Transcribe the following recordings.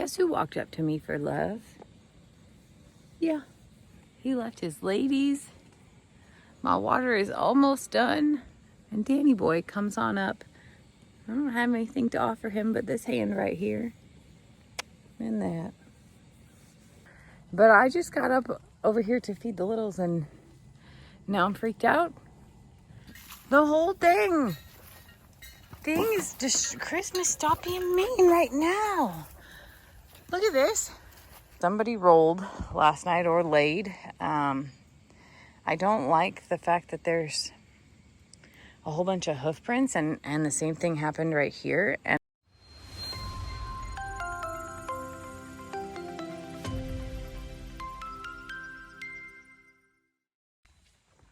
Guess who walked up to me for love? Yeah, he left his ladies. My water is almost done. And Danny boy comes on up. I don't have anything to offer him but this hand right here. And that. But I just got up over here to feed the littles and now I'm freaked out. The whole thing is just Christmas. Stop being mean right now. Look at this. Somebody rolled last night or laid. I don't like the fact that there's a whole bunch of hoof prints and the same thing happened right here. And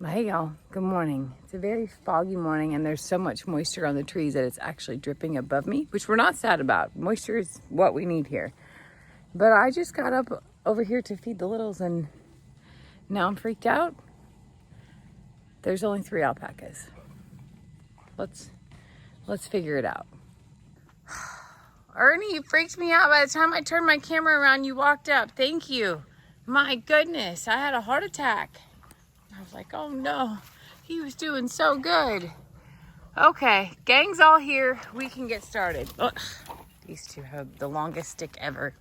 hey y'all, good morning. It's a very foggy morning and there's so much moisture on the trees that it's actually dripping above me, which we're not sad about. Moisture is what we need here. But I just got up over here to feed the littles and now I'm freaked out. There's only 3 alpacas. Let's figure it out. Ernie, you freaked me out. By the time I turned my camera around, you walked up. Thank you. My goodness, I had a heart attack. I was like, oh no, he was doing so good. Okay, gang's all here. We can get started. Ugh, these two have the longest stick ever.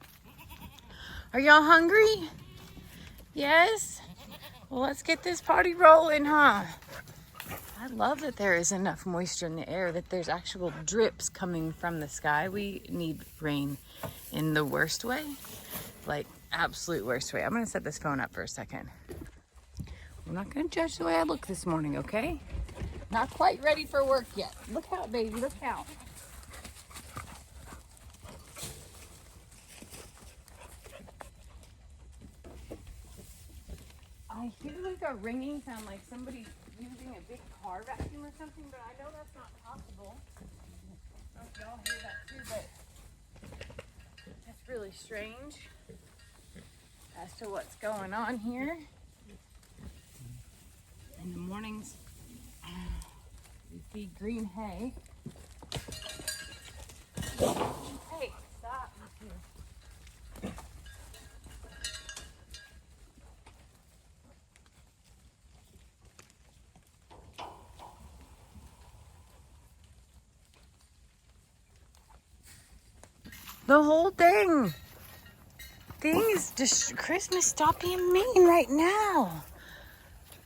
Are y'all hungry? Yes? Well, let's get this party rolling, huh? I love that there is enough moisture in the air, that there's actual drips coming from the sky. We need rain in the worst way, like absolute worst way. I'm gonna set this phone up for a second. I'm not gonna judge the way I look this morning, okay? Not quite ready for work yet. Look out, baby, look out. I hear like a ringing sound, like somebody's using a big car vacuum or something, but I know that's not possible. I don't know if y'all hear that too, but that's really strange as to what's going on here. In the mornings, we feed green hay. Hey, stop. The whole thing is just Christmas. Stop being mean right now.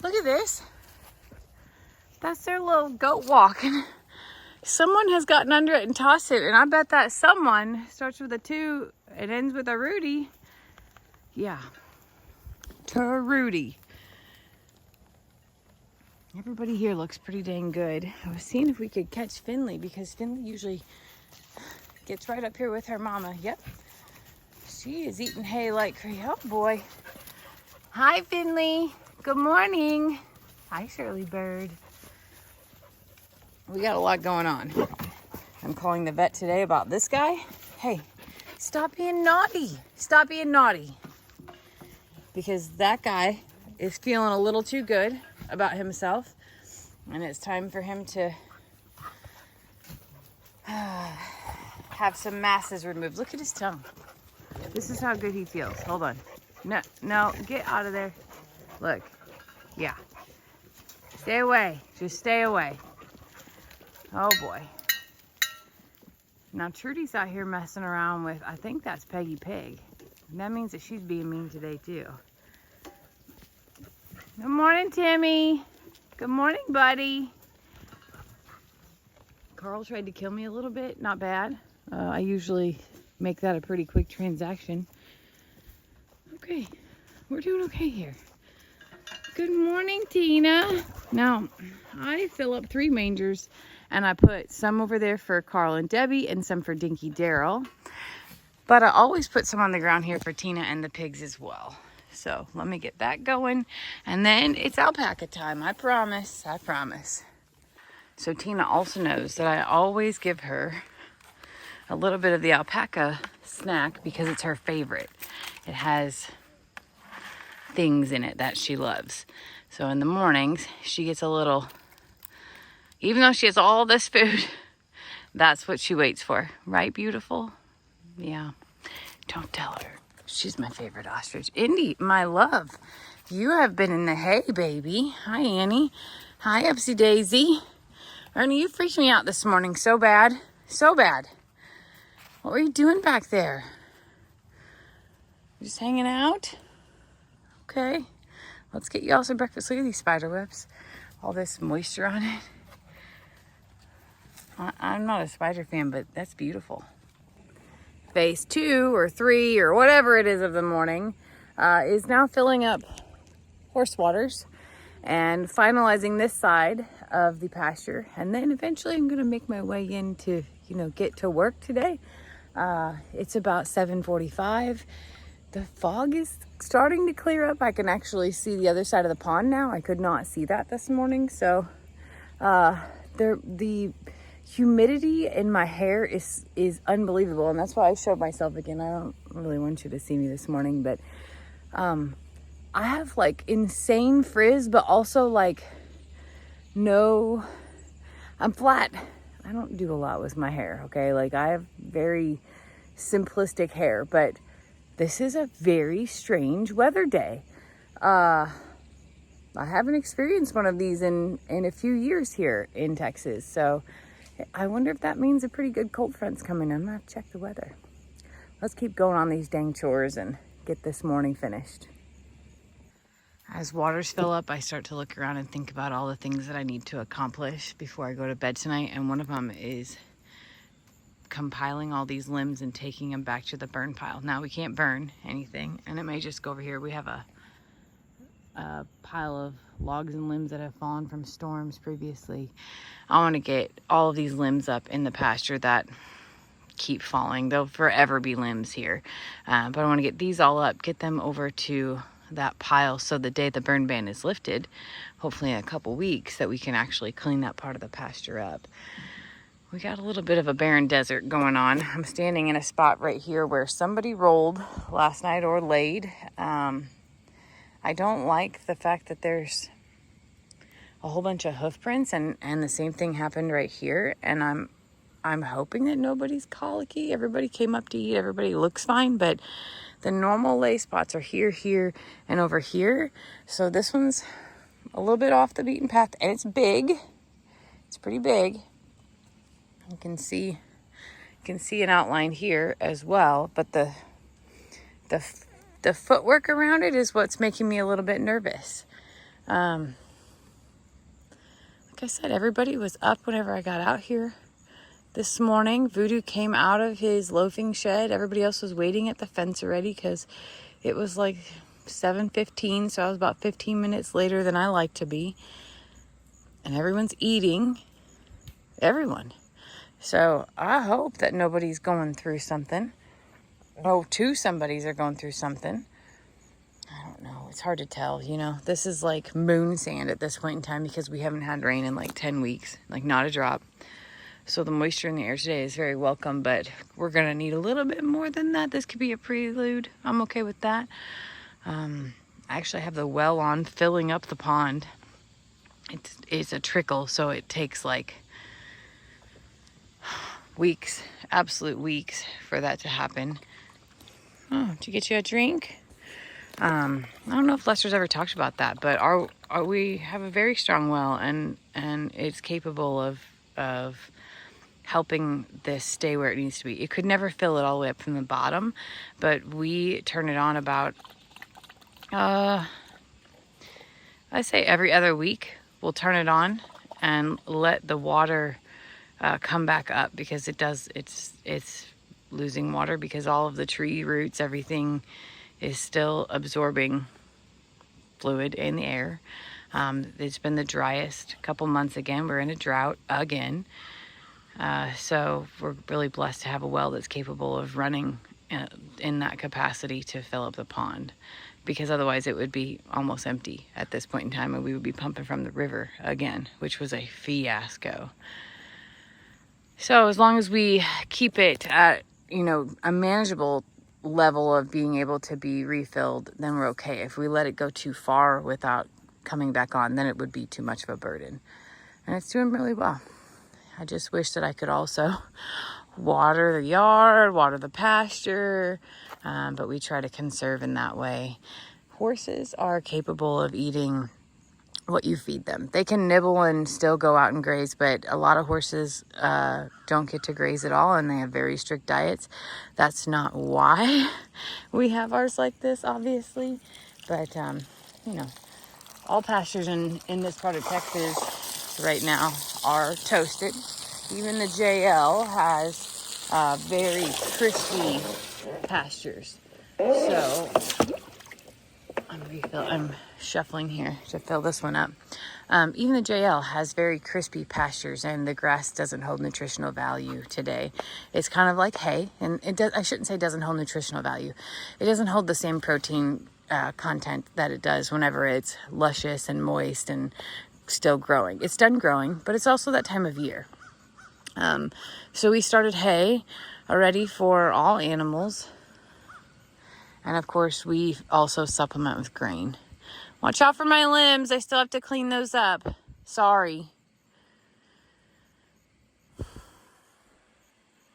Look at this. That's their little goat walk. And someone has gotten under it and tossed it. And I bet that someone starts with a 2 and ends with a Rudy. Yeah. Rudy. Everybody here looks pretty dang good. I was seeing if we could catch Finley because Finley usually gets right up here with her mama. Yep. She is eating hay like crazy. Oh boy. Hi, Finley. Good morning. Hi, Shirley Bird. We got a lot going on. I'm calling the vet today about this guy. Hey, stop being naughty. Stop being naughty. Because that guy is feeling a little too good about himself. And it's time for him to have some masses removed. Look at his tongue. This is how good he feels. Hold on. No, get out of there. Look. Yeah. Stay away. Just stay away. Oh boy. Now Trudy's out here messing around with, I think that's Peggy Pig. And that means that she's being mean today too. Good morning, Timmy. Good morning, buddy. Carl tried to kill me a little bit. Not bad. I usually make that a pretty quick transaction. Okay. We're doing okay here. Good morning, Tina. Now, I fill up 3 mangers and I put some over there for Carl and Debbie and some for Dinky Daryl. But I always put some on the ground here for Tina and the pigs as well. So let me get that going. And then it's alpaca time. I promise. I promise. So Tina also knows that I always give her a little bit of the alpaca snack because it's her favorite. It has things in it that she loves. So in the mornings, she gets a little, even though she has all this food, that's what she waits for. Right, beautiful? Yeah. Don't tell her. She's my favorite ostrich. Indy, my love, you have been in the hay, baby. Hi, Annie. Hi, Upsy Daisy. Ernie, you freaked me out this morning so bad. So bad. What were you doing back there? Just hanging out? Okay. Let's get you all some breakfast. Look at these spider webs. All this moisture on it. I'm not a spider fan, but that's beautiful. Phase 2 or 3 or whatever it is of the morning is now filling up horse waters and finalizing this side of the pasture. And then eventually I'm going to make my way in to, get to work today. It's about 7:45. The fog is starting to clear up. I can actually see the other side of the pond now. I could not see that this morning. So the humidity in my hair is unbelievable, and that's why I showed myself again. I don't really want you to see me this morning, but I have like insane frizz, but also like I'm flat. I don't do a lot with my hair, okay? Like I have very simplistic hair, but this is a very strange weather day. I haven't experienced one of these in a few years here in Texas, so I wonder if that means a pretty good cold front's coming. I'm gonna have to check the weather. Let's keep going on these dang chores and get this morning finished. As waters fill up, I start to look around and think about all the things that I need to accomplish before I go to bed tonight. And one of them is compiling all these limbs and taking them back to the burn pile. Now we can't burn anything, and it may just go over here. We have a pile of logs and limbs that have fallen from storms previously. I want to get all of these limbs up in the pasture that keep falling. There'll forever be limbs here, but I want to get these all up, get them over to that pile, so the day the burn ban is lifted, hopefully in a couple weeks, that we can actually clean that part of the pasture up. We got a little bit of a barren desert going on. I'm standing in a spot right here where somebody rolled last night or laid. I don't like the fact that there's a whole bunch of hoof prints, and the same thing happened right here. And I'm hoping that nobody's colicky. Everybody came up to eat. Everybody looks fine, but the normal lay spots are here, and over here. So this one's a little bit off the beaten path, and it's big. It's pretty big. You can see an outline here as well, but the footwork around it is what's making me a little bit nervous. Like I said, everybody was up whenever I got out here this morning. Voodoo came out of his loafing shed. Everybody else was waiting at the fence already because it was like 7:15, so I was about 15 minutes later than I like to be. And everyone's eating. Everyone. So I hope that nobody's going through something. Oh, two somebodies are going through something. I don't know. It's hard to tell, This is like moon sand at this point in time because we haven't had rain in like 10 weeks. Like not a drop. So the moisture in the air today is very welcome, but we're going to need a little bit more than that. This could be a prelude. I'm okay with that. I actually have the well on filling up the pond. It's a trickle, so it takes like weeks, absolute weeks for that to happen. Oh, to get you a drink? I don't know if Lester's ever talked about that, but we have a very strong well, and it's capable of helping this stay where it needs to be. It could never fill it all the way up from the bottom, but we turn it on about I say every other week. We'll turn it on and let the water come back up, because it's losing water because all of the tree roots, everything is still absorbing fluid in the air. It's been the driest couple months again. We're in a drought again. So we're really blessed to have a well that's capable of running in that capacity to fill up the pond, because otherwise it would be almost empty at this point in time, and we would be pumping from the river again, which was a fiasco. So as long as we keep it at, a manageable level of being able to be refilled, then we're okay. If we let it go too far without coming back on, then it would be too much of a burden. And it's doing really well. I just wish that I could also water the yard, water the pasture, but we try to conserve in that way. Horses are capable of eating what you feed them. They can nibble and still go out and graze, but a lot of horses don't get to graze at all, and they have very strict diets. That's not why we have ours like this, obviously, but you know, all pastures in this part of Texas right now are toasted. Even the JL has very crispy pastures. So I'm shuffling here to fill this one up. Even the JL has very crispy pastures, and the grass doesn't hold nutritional value today. It's kind of like hay, and I shouldn't say doesn't hold nutritional value. It doesn't hold the same protein content that it does whenever it's luscious and moist and still growing. It's done growing, but it's also that time of year. So we started hay already for all animals. And of course, we also supplement with grain. Watch out for my limbs. I still have to clean those up. Sorry.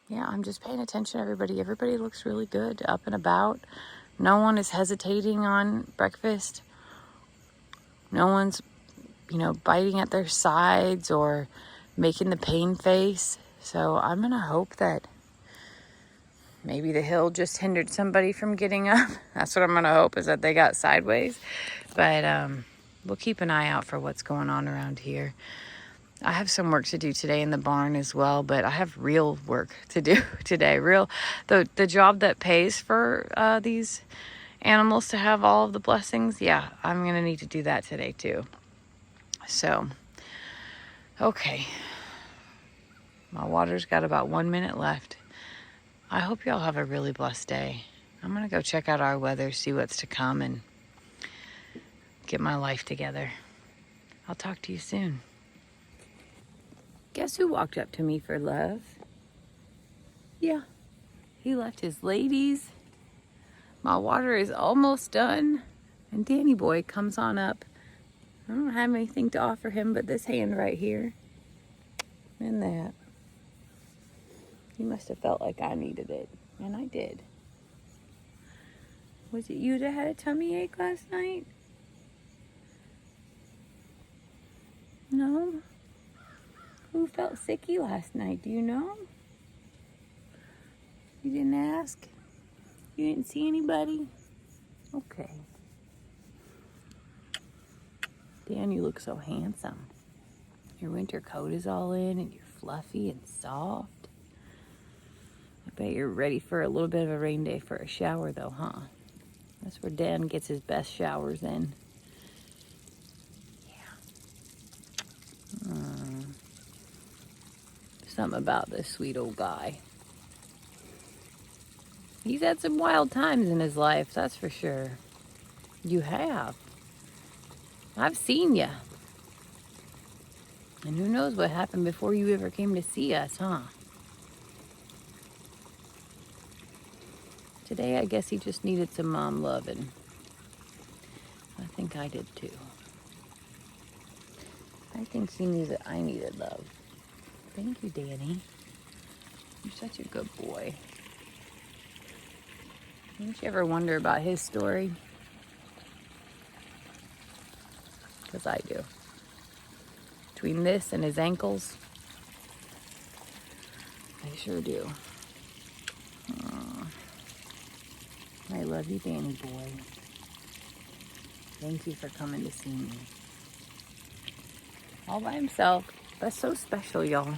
Yeah, I'm just paying attention to everybody. Everybody looks really good, up and about. No one is hesitating on breakfast. No one's, biting at their sides or making the pain face. So I'm going to hope that maybe the hill just hindered somebody from getting up. That's what I'm going to hope, is that they got sideways. But we'll keep an eye out for what's going on around here. I have some work to do today in the barn as well, but I have real work to do today. The job that pays for these animals to have all of the blessings. Yeah, I'm going to need to do that today too. So, okay. My water's got about 1 minute left. I hope y'all have a really blessed day. I'm going to go check out our weather, see what's to come, and get my life together. I'll talk to you soon. Guess who walked up to me for love? Yeah, he left his ladies. My water is almost done, and Danny boy comes on up. I don't have anything to offer him but this hand right here and that. He must have felt like I needed it, and I did. Was it you that had a tummy ache last night? No? Who felt sicky last night? Do you know? You didn't ask? You didn't see anybody? Okay. Dan, you look so handsome. Your winter coat is all in, and you're fluffy and soft. I bet you're ready for a little bit of a rain day for a shower, though, huh? That's where Dan gets his best showers in. Yeah. Something about this sweet old guy. He's had some wild times in his life, that's for sure. You have. I've seen you. And who knows what happened before you ever came to see us, huh? Today, I guess he just needed some mom love, and I think I did too. I think he knew that I needed love. Thank you, Danny. You're such a good boy. Don't you ever wonder about his story? Because I do. Between this and his ankles, I sure do. I love you, Danny boy. Thank you for coming to see me. All by himself. That's so special, y'all.